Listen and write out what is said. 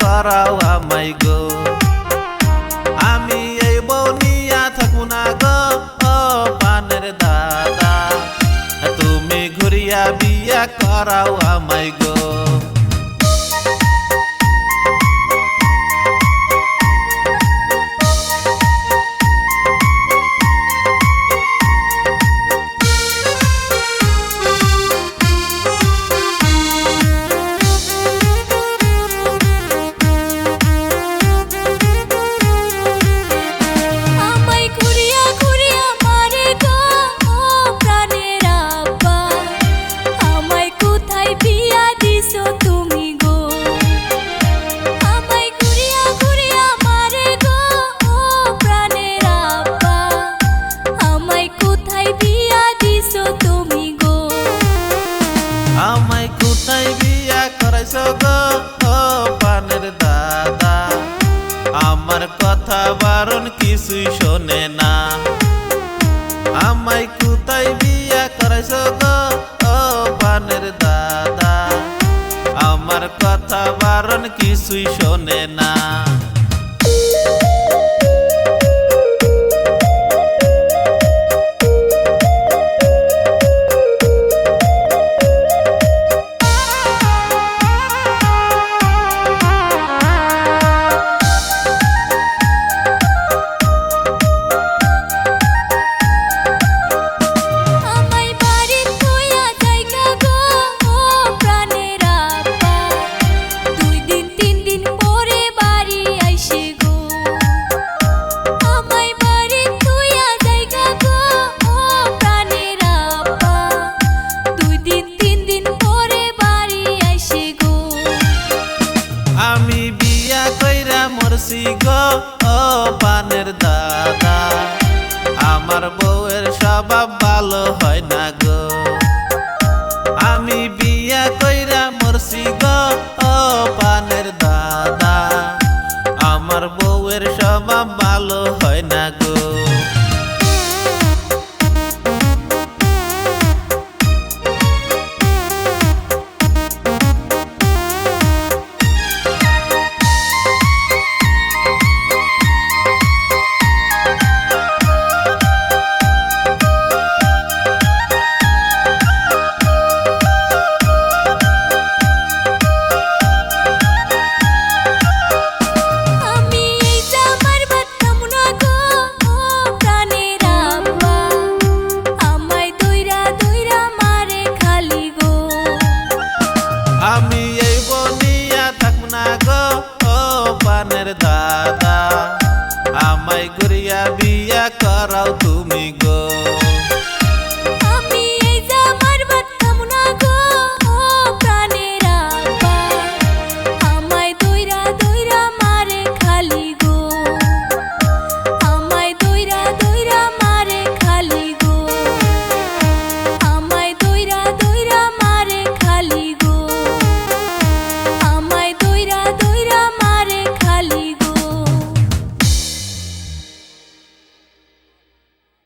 করাও আমায় গো। আমি এই বউ নিয়া থাকবো না গো ও পানের দাদা, তুমি ঘুরিয়া বিয়া করাও আমায় গো। আমায় কোথায় বিয়া করাইছো গো ও পানের দাদা, আমার কথা বারণ কিছুই শোনে না। আমায় কোথায় বিয়া করাইছো গো ও পানের দাদা, আমার কথা বারণ কিছুই শোনে না। আমি বিয়া কইরা মরছি গো ও পানের দাদা, আমার বউয়ের স্বভাব ভালো হয় না গো। আমি বিয়া কইরা মরছি গো ও পানের দাদা, আমার বউয়ের স্বভাব ভালো হয় না গো। আমি এই বনিয়া থাকব না গো ও পানের দাদা, আমায় ঘুরিয়া বিয়া করাও তুমি।